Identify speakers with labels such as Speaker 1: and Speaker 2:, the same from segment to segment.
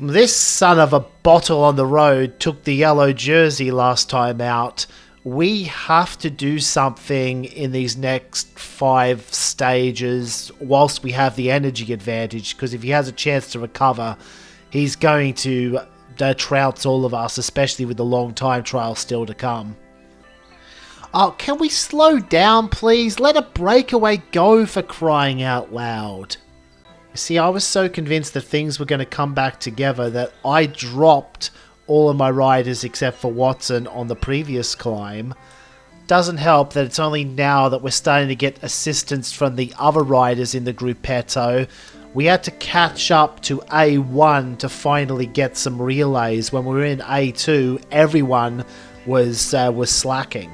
Speaker 1: This son of a bottle on the road took the yellow jersey last time out. We have to do something in these next 5 stages whilst we have the energy advantage, because if he has a chance to recover, he's going to trounce all of us, especially with the long time trial still to come. Oh, can we slow down, please? Let a breakaway go, for crying out loud. You see, I was so convinced that things were going to come back together that I dropped all of my riders except for Watson on the previous climb. Doesn't help that it's only now that we're starting to get assistance from the other riders in the gruppetto. We had to catch up to A1 to finally get some relays. When we were in A2, everyone was slacking.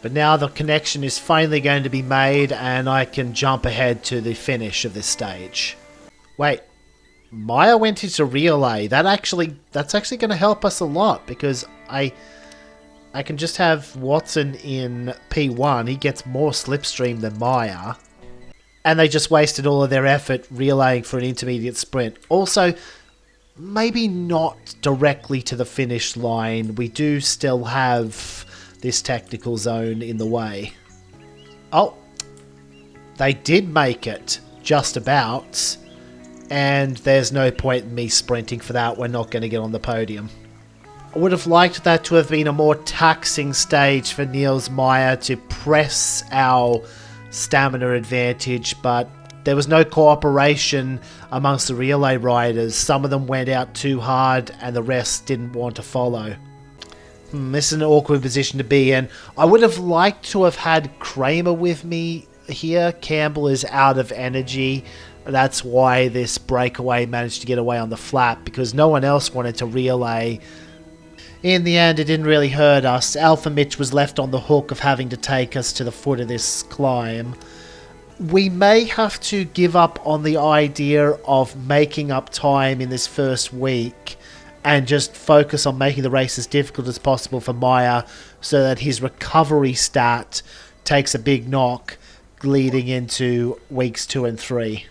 Speaker 1: But now the connection is finally going to be made and I can jump ahead to the finish of this stage. Wait, Maya went into relay. That's actually going to help us a lot, because I can just have Watson in P1. He gets more slipstream than Maya. And they just wasted all of their effort relaying for an intermediate sprint. Also, maybe not directly to the finish line. We do still have this technical zone in the way. Oh, they did make it, just about. And there's no point in me sprinting for that. We're not going to get on the podium. I would have liked that to have been a more taxing stage for Niels Meyer to press our stamina advantage, but there was no cooperation amongst the relay riders. Some of them went out too hard and the rest didn't want to follow. This is an awkward position to be in. I would have liked to have had Kramer with me here. Campbell is out of energy. That's why this breakaway managed to get away on the flat, because no one else wanted to relay. In the end, it didn't really hurt us. Alpha Mitch was left on the hook of having to take us to the foot of this climb. We may have to give up on the idea of making up time in this first week and just focus on making the race as difficult as possible for Maya, so that his recovery stat takes a big knock leading into weeks 2 and 3.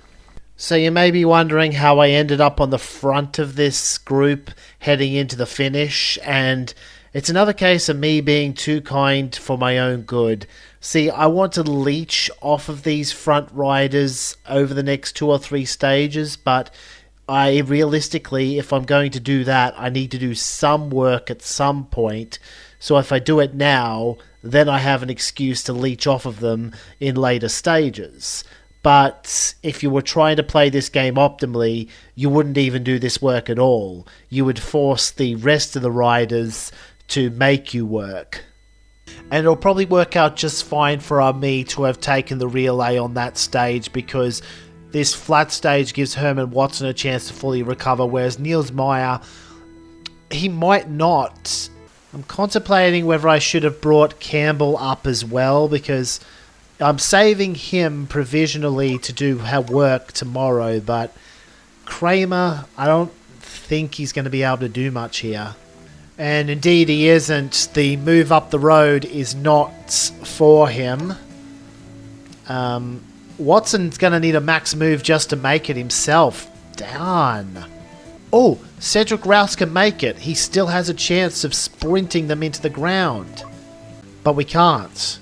Speaker 1: So you may be wondering how I ended up on the front of this group heading into the finish, and it's another case of me being too kind for my own good. See, I want to leech off of these front riders over the next 2 or 3 stages, but realistically, if I'm going to do that, I need to do some work at some point. So if I do it now, then I have an excuse to leech off of them in later stages. But if you were trying to play this game optimally, you wouldn't even do this work at all. You would force the rest of the riders to make you work. And it'll probably work out just fine for me to have taken the relay on that stage, because this flat stage gives Herman Watson a chance to fully recover, whereas Niels Meyer, he might not. I'm contemplating whether I should have brought Campbell up as well, because I'm saving him provisionally to do work tomorrow, but Kramer, I don't think he's going to be able to do much here. And indeed he isn't. The move up the road is not for him. Watson's going to need a max move just to make it himself. Darn. Oh, Cedric Rouse can make it. He still has a chance of sprinting them into the ground. But we can't.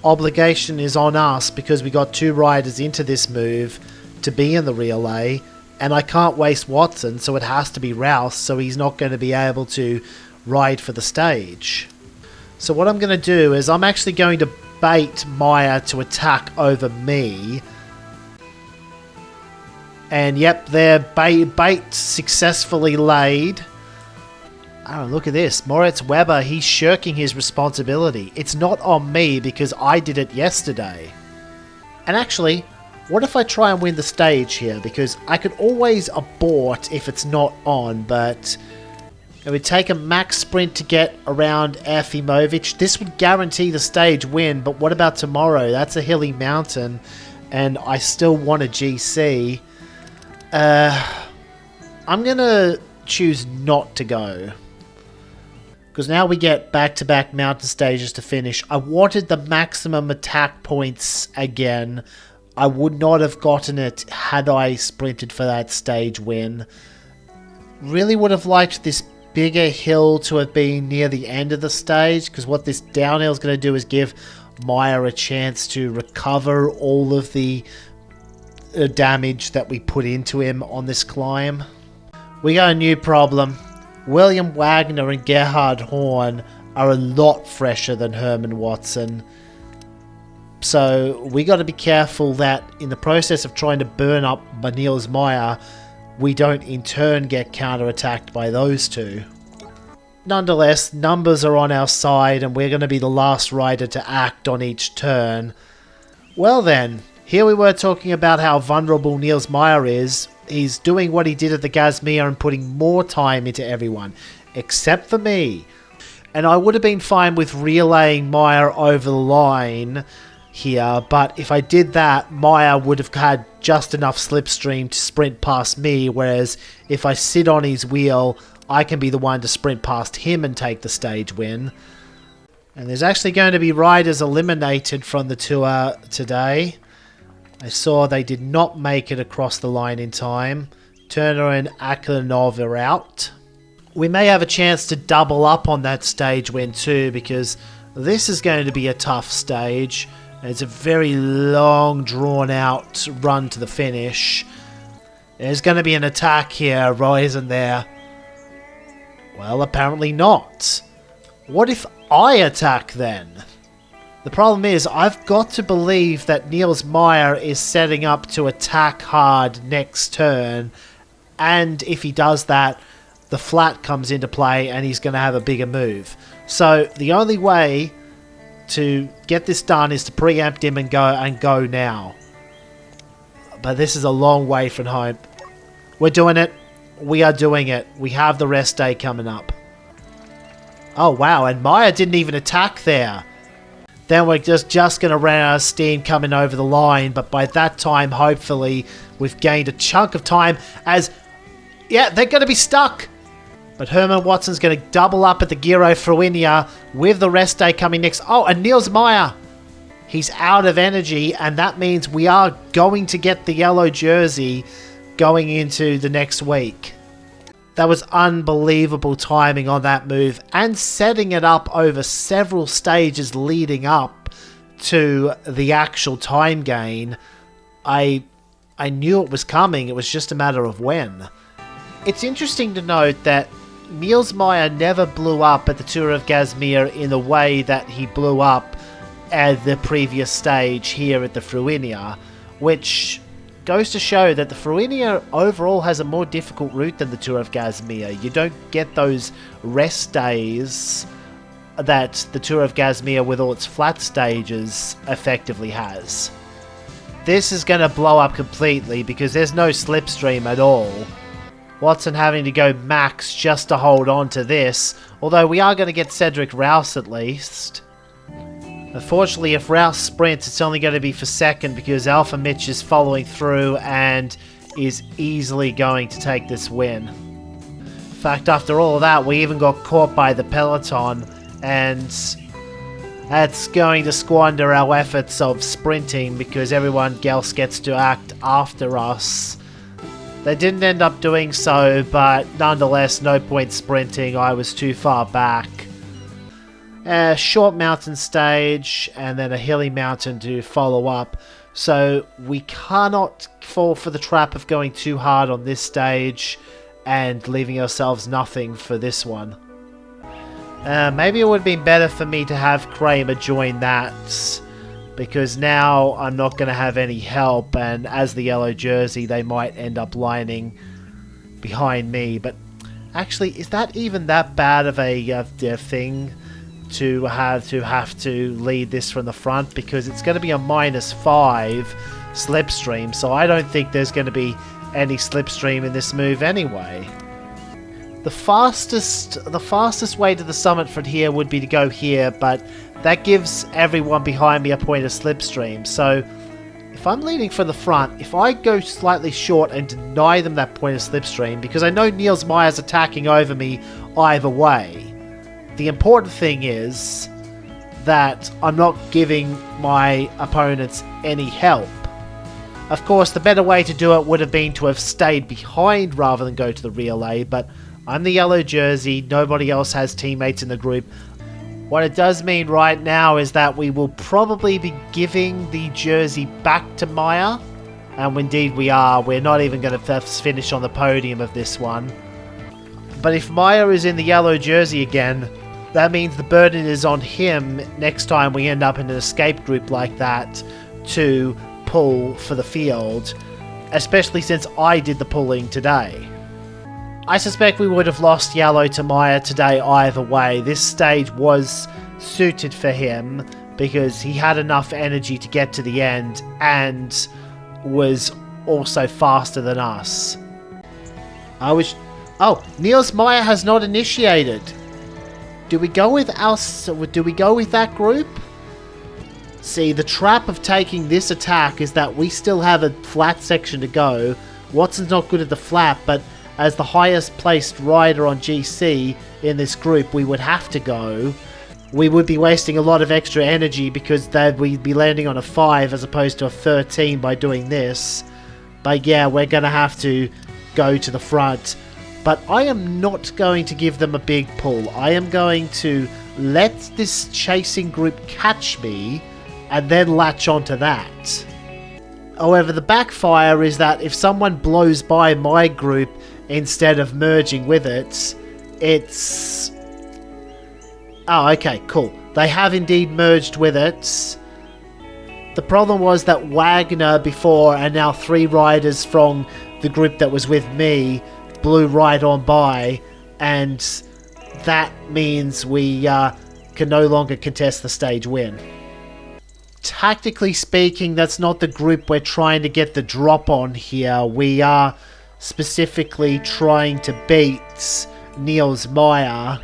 Speaker 1: Obligation is on us because we got 2 riders into this move to be in the relay, and I can't waste Watson, so it has to be Rouse, so he's not going to be able to ride for the stage. So what I'm going to do is I'm actually going to bait Maya to attack over me. And yep, their bait successfully laid. Oh, look at this. Moritz Weber, he's shirking his responsibility. It's not on me because I did it yesterday. And actually, what if I try and win the stage here? Because I could always abort if it's not on, but it would take a max sprint to get around Efimovic. This would guarantee the stage win, but what about tomorrow? That's a hilly mountain, and I still want a GC. I'm going to choose not to go, because now we get back-to-back mountain stages to finish. I wanted the maximum attack points again. I would not have gotten it had I sprinted for that stage win. Really would have liked this bigger hill to have been near the end of the stage, because what this downhill is going to do is give Maya a chance to recover all of the damage that we put into him on this climb. We got a new problem. William Wagner and Gerhard Horn are a lot fresher than Herman Watson. So we got to be careful that in the process of trying to burn up Niels Meyer, we don't in turn get counterattacked by those two. Nonetheless, numbers are on our side and we're going to be the last rider to act on each turn. Well then, here we were talking about how vulnerable Niels Meyer is. He's doing what he did at the Gasmea and putting more time into everyone, except for me. And I would have been fine with relaying Meyer over the line here, but if I did that, Meyer would have had just enough slipstream to sprint past me, whereas if I sit on his wheel, I can be the one to sprint past him and take the stage win. And there's actually going to be riders eliminated from the tour today. I saw they did not make it across the line in time. Turner and Aklanov are out. We may have a chance to double up on that stage win too, because this is going to be a tough stage. It's a very long, drawn-out run to the finish. There's going to be an attack here, isn't there? Well, apparently not. What if I attack then? The problem is, I've got to believe that Niels Meyer is setting up to attack hard next turn, and if he does that, the flat comes into play and he's going to have a bigger move. So the only way to get this done is to preempt him and go now. But this is a long way from home. We're doing it. We are doing it. We have the rest day coming up. Oh wow, and Meyer didn't even attack there. Then we're just going to run out of steam coming over the line, but by that time, hopefully, we've gained a chunk of time as... Yeah, they're going to be stuck! But Herman Watson's going to double up at the Giro Fruinia with the rest day coming next. Oh, and Niels Meyer! He's out of energy, and that means we are going to get the yellow jersey going into the next week. That was unbelievable timing on that move, and setting it up over several stages leading up to the actual time gain. I knew it was coming, it was just a matter of when. It's interesting to note that Niels Meyer never blew up at the Tour of Gasmea in the way that he blew up at the previous stage here at the Fruinia, which goes to show that the Fruinia overall has a more difficult route than the Tour of Gasmea. You don't get those rest days that the Tour of Gasmea with all its flat stages effectively has. This is going to blow up completely because there's no slipstream at all. Watson having to go max just to hold on to this, although we are going to get Cedric Rouse at least. Unfortunately, if Rouse sprints, it's only going to be for second because Alpha Mitch is following through and is easily going to take this win. In fact, after all of that, we even got caught by the peloton, and that's going to squander our efforts of sprinting because everyone else gets to act after us. They didn't end up doing so, but nonetheless, no point sprinting. I was too far back. A short mountain stage and then a hilly mountain to follow up, so we cannot fall for the trap of going too hard on this stage and leaving ourselves nothing for this one. Maybe it would have been better for me to have Kramer join that, because now I'm not going to have any help, and as the yellow jersey they might end up lining behind me. But actually, is that even that bad of a thing to have to lead this from the front, because it's going to be a -5 slipstream, so I don't think there's going to be any slipstream in this move anyway. The fastest way to the summit from here would be to go here, but that gives everyone behind me a point of slipstream. So if I'm leading from the front, if I go slightly short and deny them that point of slipstream, because I know Niels Meyer's attacking over me either way, the important thing is that I'm not giving my opponents any help. Of course, the better way to do it would have been to have stayed behind rather than go to the relay, but I'm the yellow jersey, nobody else has teammates in the group. What it does mean right now is that we will probably be giving the jersey back to Maya. And indeed we are. We're not even going to finish on the podium of this one. But if Maya is in the yellow jersey again, that means the burden is on him next time we end up in an escape group like that to pull for the field. Especially since I did the pulling today. I suspect we would have lost yellow to Maya today either way. This stage was suited for him because he had enough energy to get to the end and was also faster than us. Oh, Niels Maya has not initiated. Do we go with that group? See, the trap of taking this attack is that we still have a flat section to go. Watson's not good at the flat, but as the highest placed rider on GC in this group, we would have to go. We would be wasting a lot of extra energy because we'd be landing on a 5 as opposed to a 13 by doing this. But yeah, we're going to have to go to the front. But I am not going to give them a big pull. I am going to let this chasing group catch me and then latch onto that. However, the backfire is that if someone blows by my group instead of merging with it, it's... Oh, okay, cool. They have indeed merged with it. The problem was that Wagner before and now 3 riders from the group that was with me blew right on by, and that means we can no longer contest the stage win. Tactically speaking, that's not the group we're trying to get the drop on here. We are specifically trying to beat Niels Maya,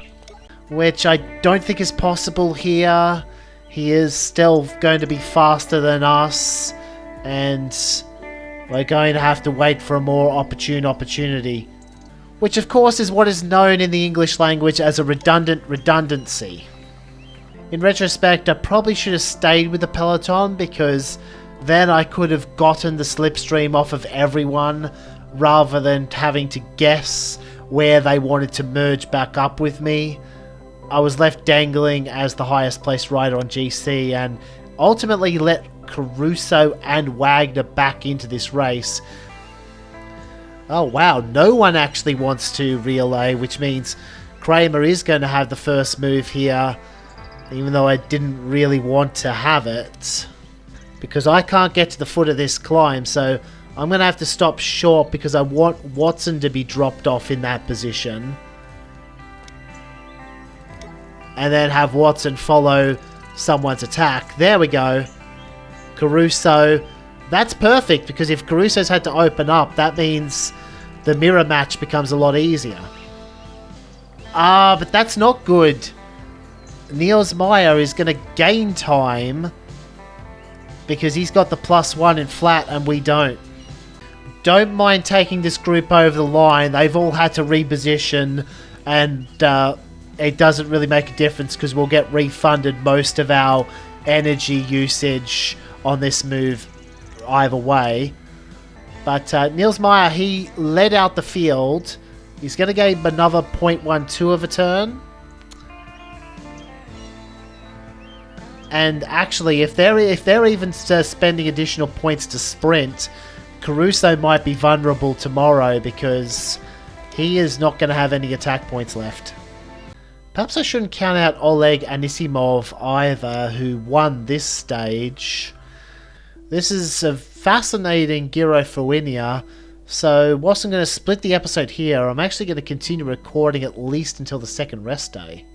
Speaker 1: which I don't think is possible here. He is still going to be faster than us, and we're going to have to wait for a more opportune opportunity. Which of course is what is known in the English language as a redundant redundancy. In retrospect, I probably should have stayed with the peloton because then I could have gotten the slipstream off of everyone rather than having to guess where they wanted to merge back up with me. I was left dangling as the highest placed rider on GC and ultimately let Caruso and Wagner back into this race. Oh wow, no one actually wants to relay, which means Kramer is going to have the first move here, even though I didn't really want to have it, because I can't get to the foot of this climb, so I'm going to have to stop short because I want Watson to be dropped off in that position. And then have Watson follow someone's attack. There we go. Caruso. That's perfect, because if Caruso's had to open up, that means the mirror match becomes a lot easier. But that's not good. Niels Maya is going to gain time because he's got the +1 in flat and we don't. Don't mind taking this group over the line. They've all had to reposition, and it doesn't really make a difference because we'll get refunded most of our energy usage on this move either way. But Niels Maya, he led out the field. He's going to gain another 0.12 of a turn. And actually, if they're even spending additional points to sprint, Caruso might be vulnerable tomorrow because he is not going to have any attack points left. Perhaps I shouldn't count out Oleg Anisimov either, who won this stage. This is a fascinating Giro Fruinia, so whilst I'm going to split the episode here, I'm actually going to continue recording at least until the second rest day.